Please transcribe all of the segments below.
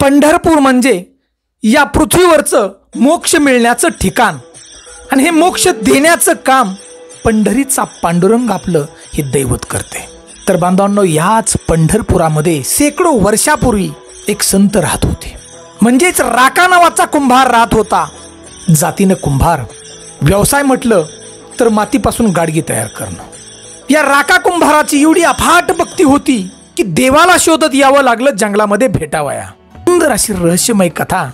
पंढरपूर म्हणजे या पृथ्वीवरचं मोक्ष मिळण्याचं ठिकाण आणि हे मोक्ष देण्याचं काम पंढरीचा पांडुरंग आपलं हे दैवत करते। तर बांधवांनो, याच पंढरपुरामध्ये शेकडो वर्षापूर्वी एक संत राहत होते, म्हणजेच राका नावाचा कुंभार राहत होता। जातीनं कुंभार, व्यवसाय म्हटलं तर मातीपासून गाडगी तयार करणं। या राका कुंभाराची एवढी अफाट भक्ती होती की देवाला शोधत यावं लागलं जंगलामध्ये भेटावया। सुंदर अशी रहस्यमय कथा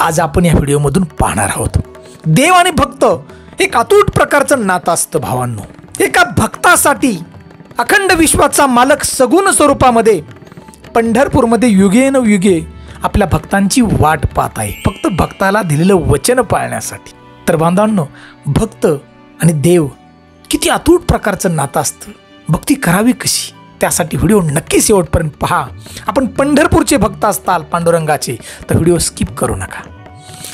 आज आपण या व्हिडिओमधून पाहणार आहोत। देव आणि भक्त एक अतूट प्रकारचं नातं असतं भावांनो। एका भक्तासाठी अखंड विश्वाचा मालक सगुण स्वरूपामध्ये पंढरपूरमध्ये युगेनयुगे आपल्या भक्तांची वाट पाहत आहे, फक्त भक्ताला दिलेलं वचन पाळण्यासाठी। तर बांधवांनो, भक्त आणि देव किती अतूट प्रकारचं नातं असतं, भक्ती करावी कशी, त्यासाठी व्हिडिओ नक्की शेवटपर्यंत पहा। आपण पंढरपूरचे भक्त असताल पांडुरंगाचे तर व्हिडिओ स्किप करू नका।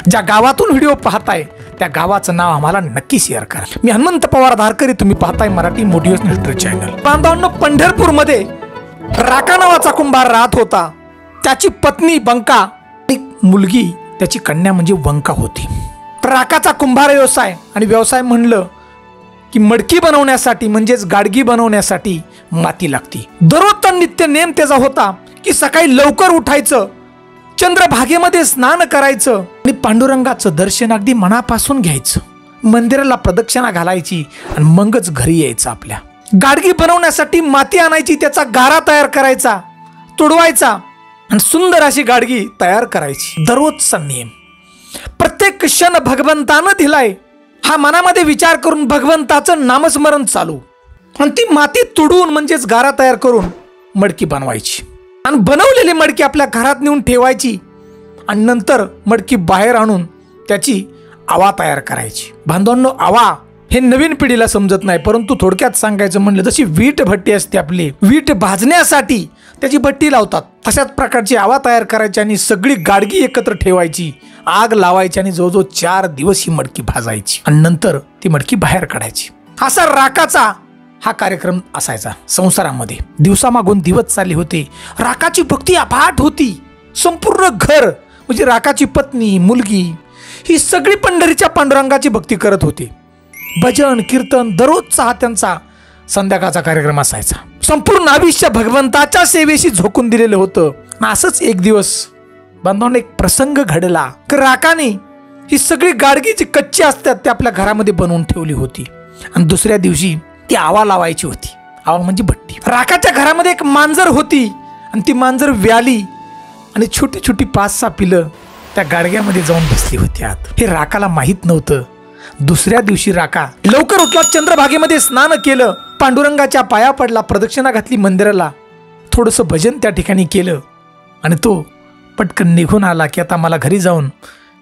ज्या गावातून व्हिडिओ पाहताय त्या गावाचं नाव आम्हाला नक्की शेअर करा। मी हनुमंत पवार धारकरी, तुम्ही पाहताय मराठी मोटिवेशनल चॅनल। बांधवांनो, पंढरपूरमध्ये राका नावाचा कुंभार राहत होता। त्याची पत्नी बंका आणि मुलगी त्याची कन्या म्हणजे वंका होती। राकाचा कुंभार व्यवसाय आणि व्यवसाय म्हणलं की मडकी बनवण्यासाठी म्हणजेच गाडगी बनवण्यासाठी माती लागती। दररोजचा नित्य नेम त्याचा होता की सकाळी लवकर उठायचं, चंद्रभागेमध्ये स्नान करायचं आणि पांडुरंगाचं दर्शन अगदी मनापासून घ्यायचं, मंदिराला प्रदक्षिणा घालायची आणि मगच घरी यायचं। आपल्या गाडगी बनवण्यासाठी माती आणायची, त्याचा गारा तयार करायचा, तुडवायचा आणि सुंदर अशी गाडगी तयार करायची। दररोजचा नियम, प्रत्येक क्षण भगवंतानं दिलाय हा मनामध्ये विचार करून भगवंताचं नामस्मरण चालू आणि ती माती तुडवून म्हणजेच गारा तयार करून मडकी बनवायची आणि बनवलेली मडकी आपल्या घरात नेऊन ठेवायची आणि नंतर मडकी बाहेर आणून त्याची आवा तयार करायची। बांधवांनो, आवा हे नवीन पिढीला समजत नाही, परंतु थोडक्यात सांगायचं म्हणलं जशी वीट भट्टी असते आपली, वीट भाजण्यासाठी त्याची भट्टी लावतात, तशाच प्रकारची आवा तयार करायची आणि सगळी गाडगी एकत्र ठेवायची, आग लावायची आणि जवळजवळ 4 दिवस ही मडकी भाजायची आणि नंतर ती मडकी बाहेर काढायची। असा राकाचा हा कार्यक्रम असायचा संसारामध्ये। दिवसामागून दिवस चालले होते। राकाची भक्ती अफाट होती। संपूर्ण घर म्हणजे राकाची पत्नी, मुलगी ही सगळी पंढरीच्या पांडुरंगाची भक्ती करत होती। भजन कीर्तन दररोजचा हा त्यांचा संध्याकाळचा कार्यक्रम असायचा। संपूर्ण आयुष्य भगवंताच्या सेवेशी झोकून दिलेलं होतं। असंच एक दिवस बांधवांनो एक प्रसंग घडला की राकाने ही सगळी गाडगी जी कच्ची असतात ते आपल्या घरामध्ये बनवून ठेवली होती आणि दुसऱ्या दिवशी ती आवा लावायची होती। आवा म्हणजे भट्टी। राकाच्या घरामध्ये एक मांजर होती आणि ती मांजर व्याली आणि छोटी छोटी 5-6 पिलं त्या गाडग्यामध्ये जाऊन बसली होती आत। हे राकाला माहित नव्हतं। दुसऱ्या दिवशी राका लवकर उठला, चंद्रभागेमध्ये स्नान केलं, पांडुरंगाच्या पाया पडला, प्रदक्षिणा घातली मंदिराला, थोडंसं भजन त्या ठिकाणी केलं आणि तो पटकन निघून आला की आता मला घरी जाऊन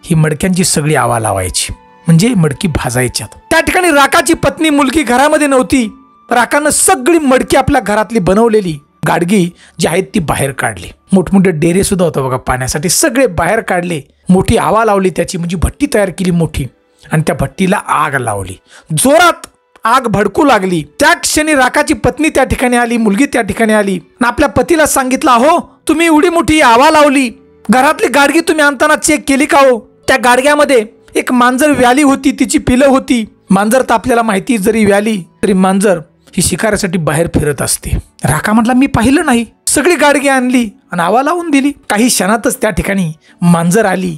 ही मडक्यांची सगळी आवा लावायची म्हणजे मडकी भाजायच्यात। त्या ठिकाणी राकाची पत्नी, मुलगी घरामध्ये नव्हती। राकानं सगळी मडकी आपल्या घरातली बनवलेली गाडगी जी आहेत ती बाहेर काढली। मोठमोठे डेरे सुद्धा होतं बघा पाण्यासाठी, सगळे बाहेर काढले, मोठी आवा लावली त्याची म्हणजे भट्टी तयार केली मोठी आणि त्या भट्टीला आग लावली। जोरात आग भडकू लागली। त्या क्षणी राकाची पत्नी त्या ठिकाणी आली, मुलगी त्या ठिकाणी आली आणि आपल्या पतीला सांगितलं, हो तुम्ही एवढी मोठी आवा लावली, घरातली गाडगी तुम्ही आणताना चेक केली का हो? त्या गाडग्यामध्ये एक मांजर व्याली होती, तिची पिलं होती। मांजर तर आपल्याला माहिती जरी व्याली तरी मांजर ही शिकारासाठी बाहेर फिरत असते। राका म्हटला मी पाहिलं नाही। सगळी गाडगी आणली आणि आवा लावून दिली। काही क्षणातच त्या ठिकाणी मांजर आली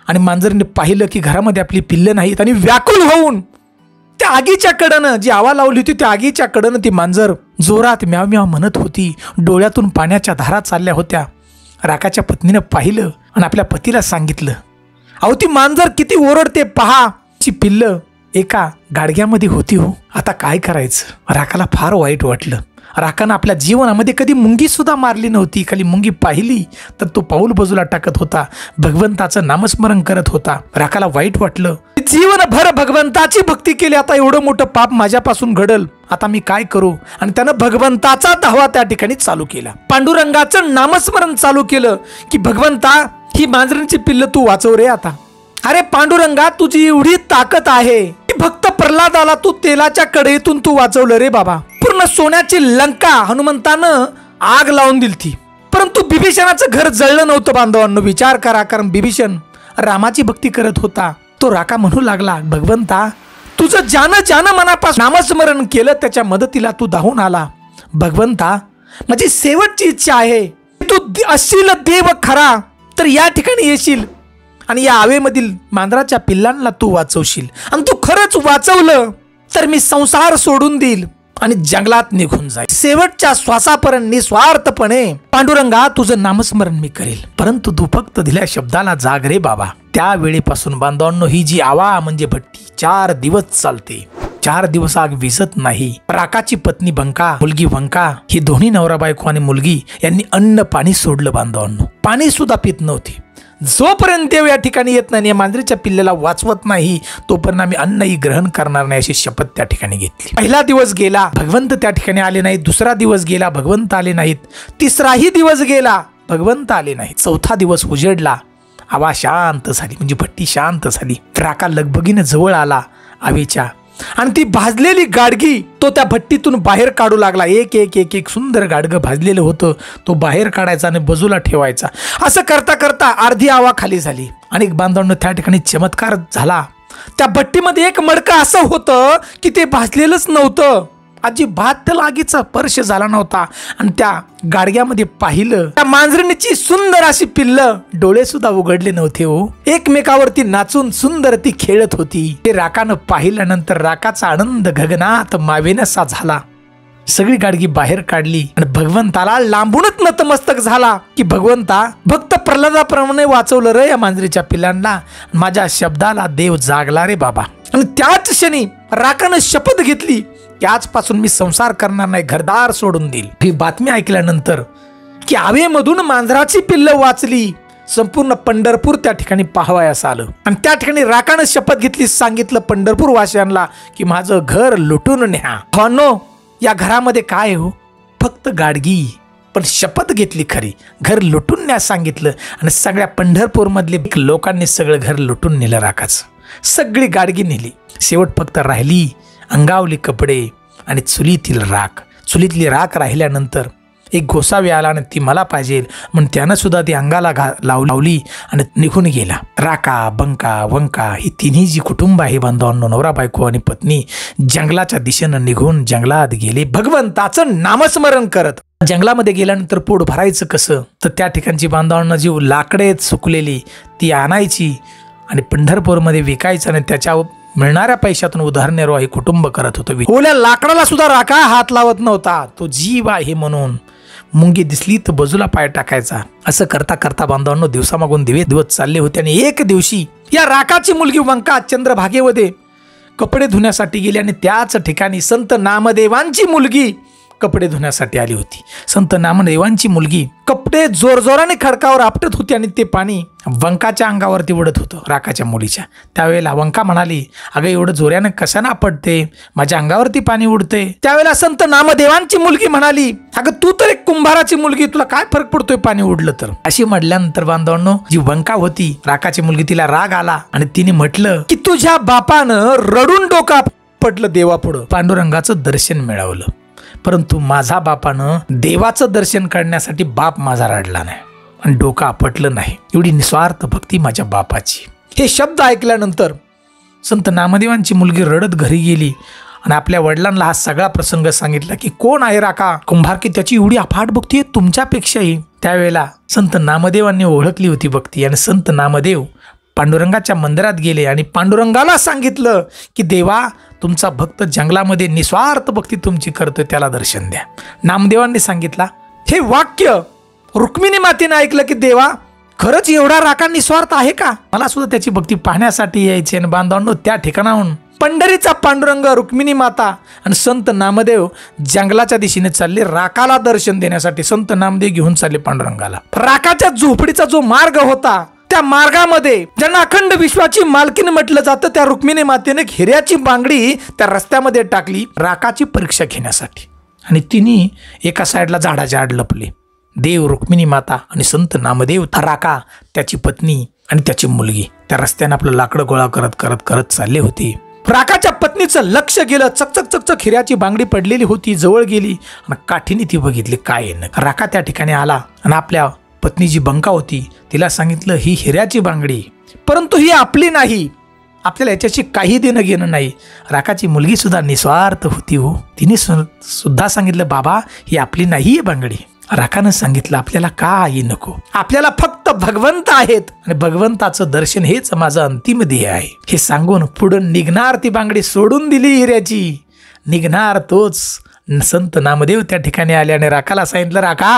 आणि मांजरीने पाहिलं की घरामध्ये आपली पिल्लं नाहीत आणि व्याकुळ होऊन त्या आगीच्या कडेनं जी आवा लावली होती त्या आगीच्या कडेनं ती मांजर जोरात म्याव म्याव म्हणत होती। डोळ्यातून पाण्याच्या धारा चालल्या होत्या। राकाच्या पत्नीनं पाहिलं आणि आपल्या पतीला सांगितलं, अहो ती मांजर किती ओरडते पहा, ची पिल्लं एका गाडग्यामध्ये होती हो, आता काय करायचं? राकाला फार वाईट वाटलं। राकानं आपल्या जीवनामध्ये कधी मुंगी सुद्धा मारली नव्हती। खाली मुंगी पाहिली तर तो पाऊल बाजूला टाकत होता, भगवंताचं नामस्मरण करत होता। राकाला वाईट वाटलं, जीवनभर भगवंताची भक्ती केली, आता एवढं मोठं पाप माझ्यापासून घडल, आता मी काय करू? आणि त्यानं भगवंताचा धावा त्या ठिकाणी चालू केला, पांडुरंगाचं नामस्मरण चालू केलं की भगवंता ही मांजरींची पिल्लं तू वाचव रे आता। अरे पांडुरंगा, तुझी एवढी ताकद आहे की भक्त प्रल्हादाला तू तेलाच्या कढईतून तू वाचवलं रे बाबा। पूर्ण सोन्याची लंका हनुमंतानं आग लावून दिली थी, परंतु बिभीषणाचं घर जळलं नव्हतं बांधवांनो. विचार करा, कारण बिभीषण रामाची भक्ती करत होता. तो राका म्हणू लागला, भगवंता तुझं ज्यानं मनापासून नामस्मरण केलं त्याच्या मदतीला तू धावून आला. भगवंता माझी शेवटची इच्छा आहे, तू असशील देव खरा तर या ठिकाणी येशील आणि या आवेमधील मांजराच्या पिल्लांना तू वाचवशील. आणि तू खरंच वाचवलं तर मी संसार सोडून देईल आणि जंगलात निघून जाईल. शेवटच्या श्वासापर्यंत निस्वार्थपणे पांडुरंगा तुझं नामस्मरण मी करेल. परंतु तू फक्त दिल्या शब्दाला जाग रे बाबा. त्यावेळेपासून बांधवांनो ही जी आवा म्हणजे भट्टी 4 दिवस चालते. 4 दिवस आग विझत नाही. राकाची पत्नी बंका, मुलगी वंका, ही दोन्ही नवरा बायको आणि मुलगी यांनी अन्न पाणी सोडलं बांधवांनो. पाणी सुद्धा पित नव्हती. जोपर्यंत देव या ठिकाणी येत नाही, या मांजरीच्या पिल्लेला वाचवत नाही, तोपर्यंत आम्ही अन्नही ग्रहण करणार नाही अशी शपथ त्या ठिकाणी घेतली. पहिला दिवस गेला, भगवंत त्या ठिकाणी आले नाहीत. दुसरा दिवस गेला, भगवंत आले नाहीत. तिसराही दिवस गेला, भगवंत आले नाहीत. चौथा दिवस उजेडला, आवा शांत झाली, म्हणजे भट्टी शांत झाली. राका लगबगीने जवळ आला आवेच्या आणि ती भाजलेली गाडगी तो त्या भट्टीतून बाहेर काढू लागला. एक एक एक एक सुंदर गाडगं भाजलेलं होतं, तो बाहेर काढायचा आणि बाजूला ठेवायचा. असं करता करता अर्धी आवा खाली झाली. अनेक बांधवांना त्या ठिकाणी चमत्कार झाला. त्या भट्टीमध्ये एक मडकं असं होतं की ते भाजलेलंच नव्हतं, अजिबात त्याला आगीचा स्पर्श झाला नव्हता. आणि त्या गाडग्यामध्ये पाहिलं, त्या मांजरणीची सुंदर अशी पिल्लं, डोळे सुद्धा उघडले नव्हते हो, एकमेकावरती नाचून सुंदर ती खेळत होती. ते राकानं पाहिल्यानंतर राकाचा आनंद गगनात मावेनासा झाला. सगळी गाडगी बाहेर काढली आणि भगवंताला लांबूनच नतमस्तक झाला की भगवंता भक्त प्रल्हादाप्रमाणे वाचवलं रे या मांजरीच्या पिल्लांना. माझ्या शब्दाला देव जागला रे बाबा. आणि त्याच क्षणी राकानं शपथ घेतली की आजपासून मी संसार करणार नाही, घरदार सोडून देईल. ही बातमी ऐकल्यानंतर की आवेमधून मांजराची पिल्लं वाचली, संपूर्ण पंढरपूर त्या ठिकाणी पाहावयास आलं. आणि त्या ठिकाणी राकानं शपथ घेतली, सांगितलं पंढरपूर वासियांना की माझं घर लुटून न्या. हो नो, या घरामध्ये काय हो, फक्त गाडगी, पण शपथ घेतली खरी, घर लुटून न्या सांगितलं. आणि सगळ्या पंढरपूरमधले लोकांनी सगळं घर लुटून नेलं राकाचं. सगळी गाडगी नेली. शेवट फक्त राहिली अंगावली कपडे आणि चुलीतील राख. चुलीतली राख राहिल्यानंतर एक गोसावी आला आणि ती मला पाहिजे म्हणून त्यानं सुद्धा ती अंगाला लावली आणि निघून गेला. राका, बंका, वंका ही तिन्ही जी कुटुंब आहे बांधवांनो, नवरा बायको आणि पत्नी, जंगलाच्या दिशेनं निघून जंगलात गेले भगवंताचं नामस्मरण करत. जंगलामध्ये गेल्यानंतर पोट भरायचं कसं, तर त्या ठिकाणची बांधवांना जी लाकडे सुकलेली ती आणायची आणि पंढरपूरमध्ये विकायचं आणि त्याच्या मिळणाऱ्या पैशातून उदाहरणनिर्वाही कुटुंब करत होतं. ओल्या लाकडाला सुद्धा राका हात लावत नव्हता. तो जीव आहे म्हणून मुंगी दिसली तर बाजूला पाय टाकायचा. असं करता करता बांधवांनो दिवसामागून दिवस चालले होते. आणि एक दिवशी या राकाची मुलगी वंका चंद्रभागेमध्ये कपडे धुण्यासाठी गेली आणि त्याच ठिकाणी संत नामदेवांची मुलगी कपडे धुण्यासाठी आली होती. संत नामदेवांची मुलगी कपडे जोरजोराने खडकावर आपटत होती आणि ते पाणी वंकाच्या अंगावरती उडत होतं, राकाच्या मुलीच्या. त्यावेळेला वंका म्हणाली, अगं एवढं जोऱ्यानं कशानं आपटते, माझ्या अंगावरती पाणी उडते. त्यावेळेला संत नामदेवांची मुलगी म्हणाली, अगं तू तर एक कुंभाराची मुलगी, तुला काय फरक पडतोय पाणी उडलं तर. अशी म्हटल्यानंतर बांधवांनो जी वंका होती राकाची मुलगी, तिला राग आला आणि तिने म्हटलं की तुझ्या बापानं रडून डोका पडलं देवापुढं, पांडुरंगाचं दर्शन मिळवलं. परंतु माझा बापानं देवाचं दर्शन करण्यासाठी बाप माझा रडला नाही आणि डोकं आपटलं नाही. एवढी निस्वार्थ भक्ती माझ्या बापाची. हे शब्द ऐकल्यानंतर संत नामदेवांची मुलगी रडत घरी गेली आणि आपल्या वडिलांना हा सगळा प्रसंग सांगितला की कोण आहे राका कुंभार की त्याची एवढी अफाट भक्ती आहे तुमच्यापेक्षाही. त्यावेळेला संत नामदेवांनी ओळखली होती भक्ती आणि संत नामदेव पांडुरंगाच्या मंदिरात गेले आणि पांडुरंगाला सांगितलं की देवा तुमचा भक्त जंगलामध्ये निस्वार्थ भक्ती तुमची करतोय, त्याला दर्शन द्या. नामदेवांनी सांगितला हे वाक्य रुक्मिणी मातेने ऐकलं की देवा खरंच एवढा राका निस्वार्थ आहे का, मला सुद्धा त्याची भक्ती पाहण्यासाठी यायची. आणि बांधवांनो त्या ठिकाणाहून पंढरीचा पांडुरंग, रुक्मिणी माता आणि संत नामदेव जंगलाच्या दिशेने चालले राकाला दर्शन देण्यासाठी. संत नामदेव घेऊन चालले पांडुरंगाला. राकाच्या झोपडीचा जो मार्ग होता त्या मार्गामध्ये ज्यांना अखंड विश्वाची मालकीने म्हटलं जातं, त्या रुक्मिणी मातेने हिऱ्याची बांगडी त्या रस्त्यामध्ये टाकली राकाची परीक्षा घेण्यासाठी. आणि तिने एका साईडला झाडाच्या आड लपले. देव, रुक्मिणी माता आणि संत नामदेव, राका, त्याची पत्नी आणि त्याची मुलगी त्या रस्त्याने आपलं लाकडं गोळा करत करत करत चालले होते. राखाच्या पत्नीचं लक्ष गेलं. चकचक चकचक हिऱ्याची बांगडी पडलेली होती. जवळ गेली आणि काठीने ती बघितली काय आहे. राखा त्या ठिकाणी आला आणि आपल्या पत्नी जी बंका होती तिला सांगितलं ही हिऱ्याची बांगडी, परंतु ही आपली नाही, आपल्याला याच्याशी काही देणं घेणं नाही. राखाची मुलगी सुद्धा निस्वार्थ होती हो. तिने सुद्धा सांगितलं बाबा ही आपली नाही आहे बांगडी. राखानं सांगितलं आपल्याला काही नको, आपल्याला फक्त भगवंत आहेत आणि भगवंताचं दर्शन हेच माझं अंतिम ध्येय आहे. हे सांगून पुढं निघणार ती बांगडी सोडून दिली हिऱ्याची. निघणार तोच संत नामदेव त्या ठिकाणी आले आणि राखाला सांगितलं राखा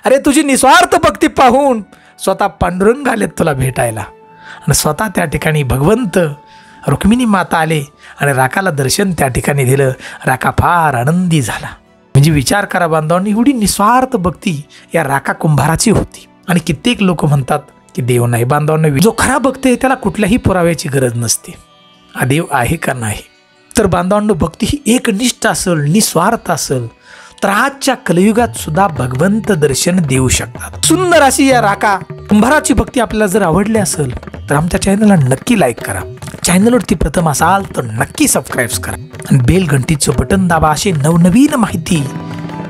अरे तुझी निस्वार्थ भक्ती पाहून स्वतः पांडुरंग आलेत तुला भेटायला. आणि स्वतः त्या ठिकाणी भगवंत रुक्मिणी माता आले आणि राखाला दर्शन त्या ठिकाणी दिलं. राखा फार आनंदी झाला. म्हणजे विचार करा बांधवांनी, एवढी निस्वार्थ भक्ती या राखा कुंभाराची होती. आणि कित्येक लोक म्हणतात की देव नाही. बांधवांना जो खरा भक्त आहे त्याला कुठल्याही पुराव्याची गरज नसते. हा देव आहे का नाही. तर बांधवांनो भक्ती ही एकनिष्ठ असेल, निस्वार्थ असेल तर आजच्या कलियुगात सुद्धा भगवंत दर्शन देऊ शकतात. सुंदर अशी या राखा कुंभाराची भक्ती आपल्याला जर आवडली असेल तर आमच्या चॅनलला नक्की लाईक करा. चॅनलवरती प्रथम असाल तर नक्की सबस्क्राईब करा आणि बेल घंटीचं बटन दाबा. असे नवनवीन माहिती,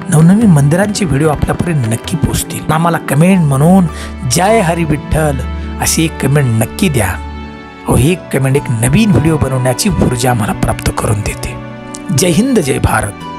नवनवीन मंदिरांचे व्हिडिओ आपल्यापर्यंत नक्की पोहोचतील. आम्हाला कमेंट म्हणून जय हरी विठ्ठल अशी एक कमेंट नक्की द्या. एक कमेंट एक नवीन व्हिडिओ बनवण्याची ऊर्जा मला प्राप्त करून देते. जय हिंद, जय भारत.